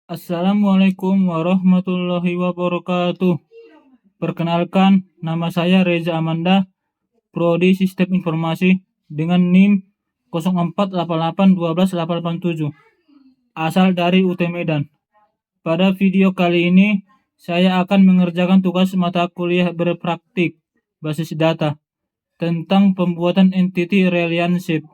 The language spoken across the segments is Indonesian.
Assalamualaikum warahmatullahi wabarakatuh. Perkenalkan, nama saya Reza Amanda, Prodi Sistem Informasi dengan NIM 04881287, asal dari UT Medan. Pada video kali ini, saya akan mengerjakan tugas mata kuliah berpraktik basis data tentang pembuatan Entity Relationship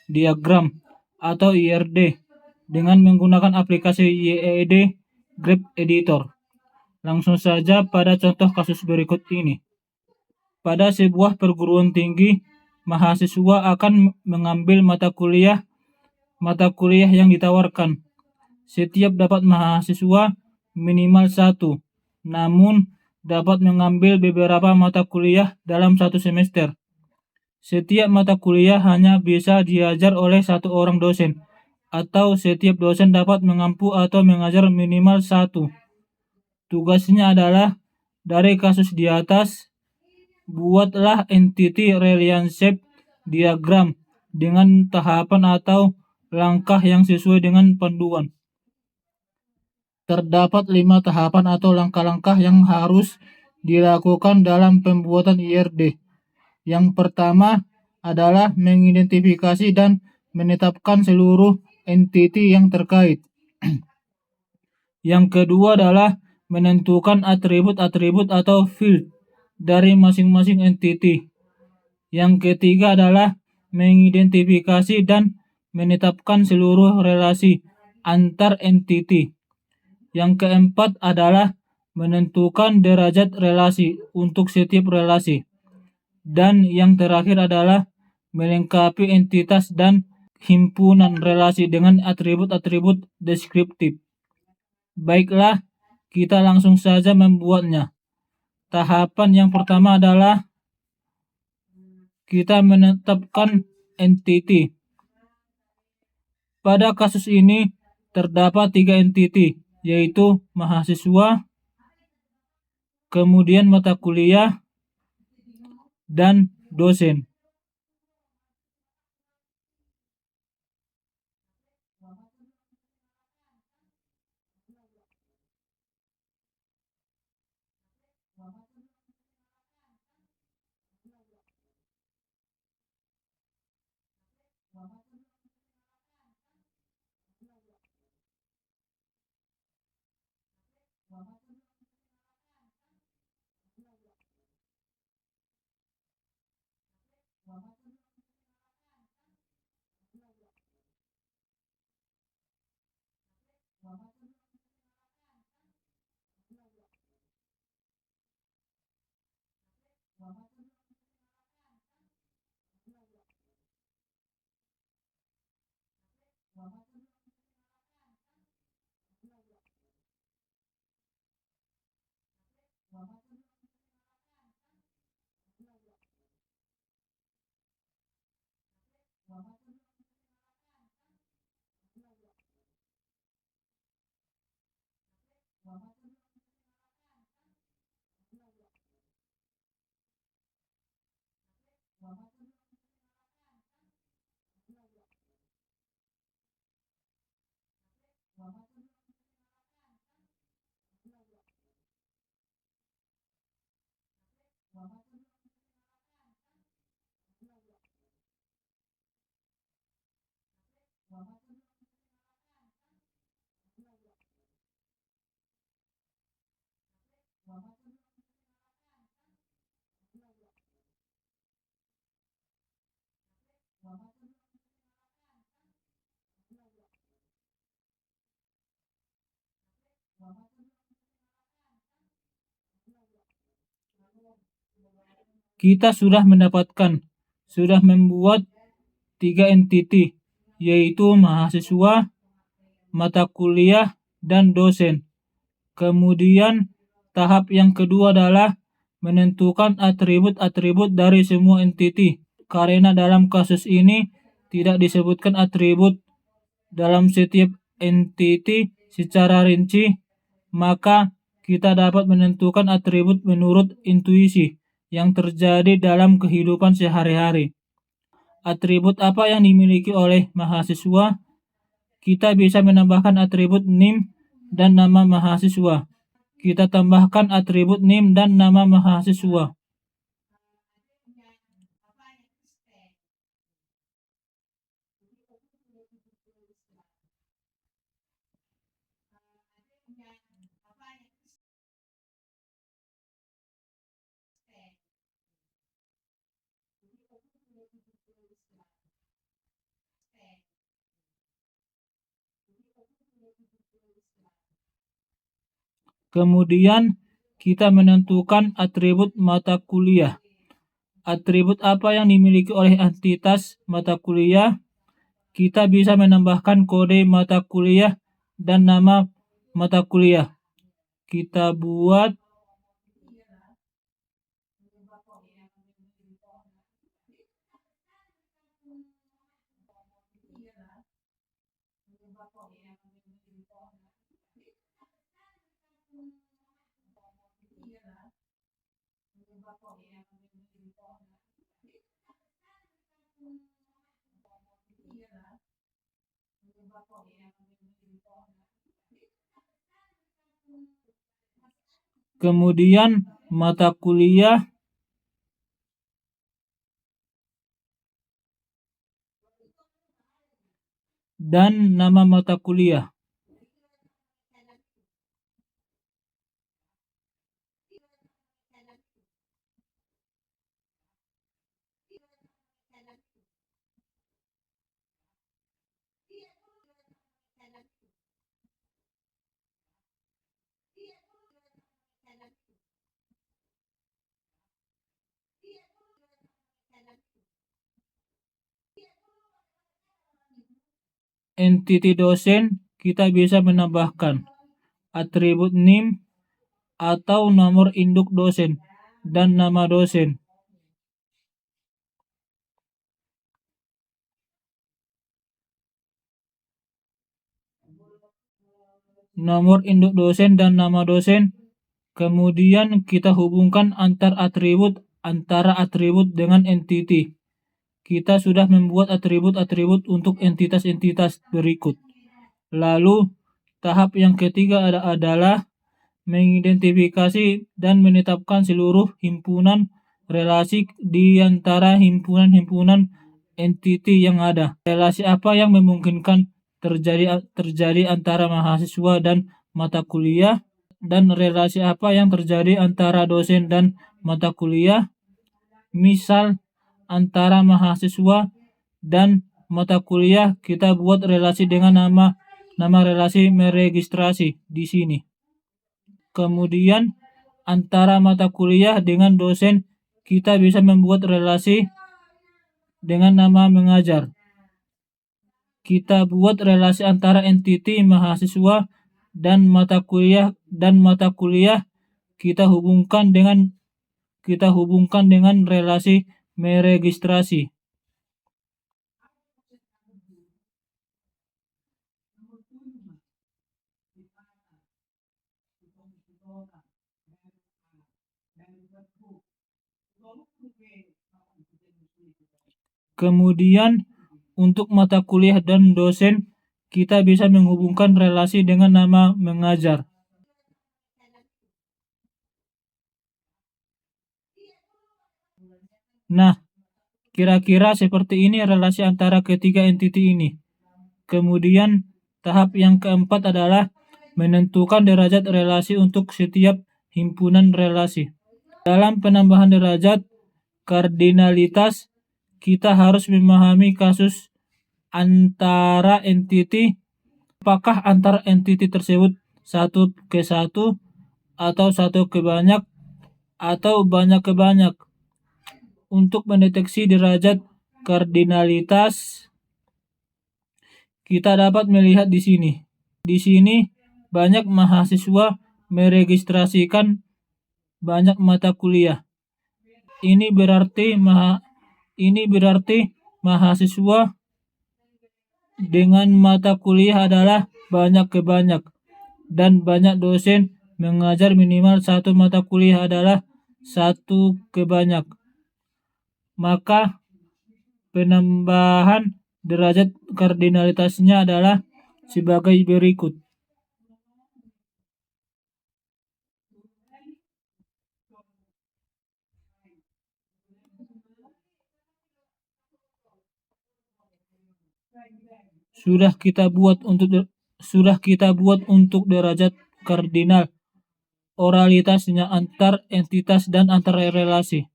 Diagram atau IRD dengan menggunakan aplikasi YED Graph Editor. Langsung saja pada contoh kasus berikut ini. Pada sebuah perguruan tinggi, mahasiswa akan mengambil mata kuliah yang ditawarkan. Setiap dapat mahasiswa minimal 1, namun dapat mengambil beberapa mata kuliah dalam satu semester. Setiap mata kuliah hanya bisa diajar oleh satu orang dosen, atau setiap dosen dapat mengampu atau mengajar minimal 1. Tugasnya adalah, dari kasus di atas, buatlah entity relationship diagram dengan tahapan atau langkah yang sesuai dengan panduan. Terdapat 5 tahapan atau langkah-langkah yang harus dilakukan dalam pembuatan IRD. Yang pertama adalah mengidentifikasi dan menetapkan seluruh entity yang terkait. Yang kedua adalah menentukan atribut-atribut atau field dari masing-masing entity. Yang ketiga adalah mengidentifikasi dan menetapkan seluruh relasi antar entity. Yang keempat adalah menentukan derajat relasi untuk setiap relasi. Dan yang terakhir adalah melengkapi entitas dan himpunan relasi dengan atribut-atribut deskriptif. Baiklah, kita langsung saja membuatnya. Tahapan yang pertama adalah kita menetapkan entity. Pada kasus ini terdapat 3 entity, yaitu mahasiswa, kemudian mata kuliah, dan dosen. Kita sudah membuat 3 entity, yaitu mahasiswa, mata kuliah, dan dosen. Kemudian tahap yang kedua adalah menentukan atribut-atribut dari semua entity. Karena dalam kasus ini tidak disebutkan atribut dalam setiap entity secara rinci, maka kita dapat menentukan atribut menurut intuisi yang terjadi dalam kehidupan sehari-hari. Atribut apa yang dimiliki oleh mahasiswa? Kita bisa menambahkan atribut NIM dan nama mahasiswa. Kita tambahkan atribut NIM dan nama mahasiswa. Kemudian kita menentukan atribut mata kuliah. Atribut apa yang dimiliki oleh entitas mata kuliah? Kita bisa menambahkan kode mata kuliah dan nama mata kuliah. Kita buat kemudian mata kuliah dan nama mata kuliah. Entiti dosen kita bisa menambahkan atribut NIM atau nomor induk dosen dan nama dosen. Nomor induk dosen dan nama dosen. Kemudian kita hubungkan antara atribut dengan entiti. Kita sudah membuat atribut-atribut untuk entitas-entitas berikut. Lalu, tahap yang ketiga adalah mengidentifikasi dan menetapkan seluruh himpunan relasi di antara himpunan-himpunan entiti yang ada. Relasi apa yang memungkinkan terjadi antara mahasiswa dan mata kuliah, dan relasi apa yang terjadi antara dosen dan mata kuliah. Misal, antara mahasiswa dan mata kuliah kita buat relasi dengan nama relasi meregistrasi di sini. Kemudian antara mata kuliah dengan dosen kita bisa membuat relasi dengan nama mengajar. Kita buat relasi antara entiti mahasiswa dan mata kuliah kita hubungkan dengan relasi meregistrasi. Kemudian untuk mata kuliah dan dosen kita bisa menghubungkan relasi dengan nama mengajar. Nah, kira-kira seperti ini relasi antara ketiga entiti ini. Kemudian tahap yang keempat adalah menentukan derajat relasi untuk setiap himpunan relasi. Dalam penambahan derajat kardinalitas, kita harus memahami kasus antara entiti. Apakah antara entiti tersebut 1:1 atau 1:banyak atau banyak ke banyak. Untuk mendeteksi derajat kardinalitas, kita dapat melihat di sini. Di sini banyak mahasiswa meregistrasikan banyak mata kuliah. Ini berarti mahasiswa dengan mata kuliah adalah banyak ke banyak, dan banyak dosen mengajar minimal satu mata kuliah adalah 1:banyak. Maka penambahan derajat kardinalitasnya adalah sebagai berikut. sudah kita buat untuk derajat kardinal, oralitasnya antar entitas dan antar relasi.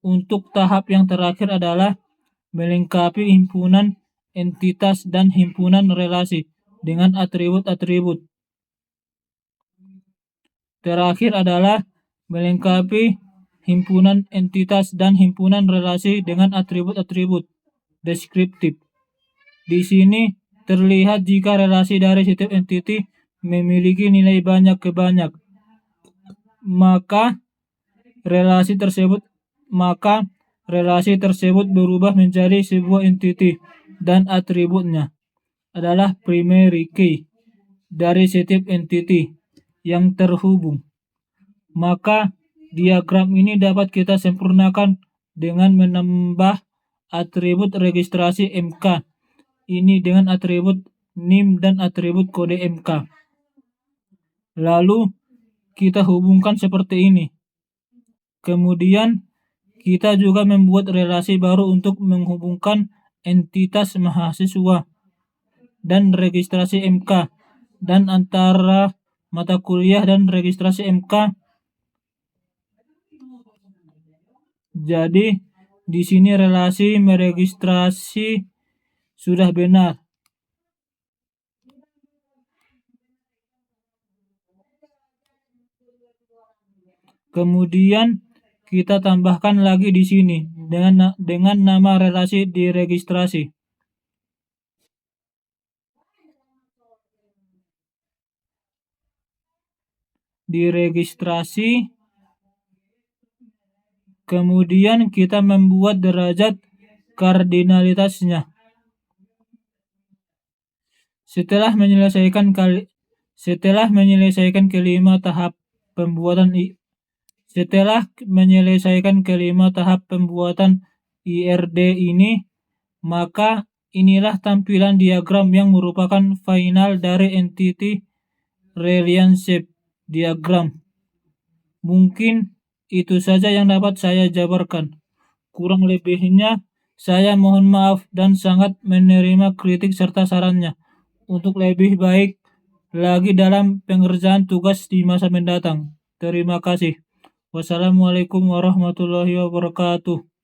Untuk tahap yang terakhir adalah melengkapi himpunan entitas dan himpunan relasi dengan atribut-atribut. Terakhir adalah melengkapi himpunan entitas dan himpunan relasi dengan atribut-atribut deskriptif. Di sini terlihat jika relasi dari setiap entiti memiliki nilai banyak ke banyak, maka relasi tersebut berubah menjadi sebuah entiti dan atributnya adalah primary key dari setiap entiti yang terhubung. Maka diagram ini dapat kita sempurnakan dengan menambah atribut registrasi MK ini dengan atribut NIM dan atribut kode MK. Lalu kita hubungkan seperti ini. Kemudian kita juga membuat relasi baru untuk menghubungkan entitas mahasiswa dan registrasi MK dan antara mata kuliah dan registrasi MK. Jadi di sini relasi meregistrasi sudah benar. Kemudian kita tambahkan lagi di sini dengan nama relasi diregistrasi. Diregistrasi. Kemudian kita membuat derajat kardinalitasnya. Setelah menyelesaikan kelima tahap pembuatan IRD ini, maka inilah tampilan diagram yang merupakan final dari entity relationship diagram. Mungkin itu saja yang dapat saya jabarkan. Kurang lebihnya saya mohon maaf dan sangat menerima kritik serta sarannya untuk lebih baik lagi dalam pengerjaan tugas di masa mendatang. Terima kasih. Wassalamualaikum warahmatullahi wabarakatuh.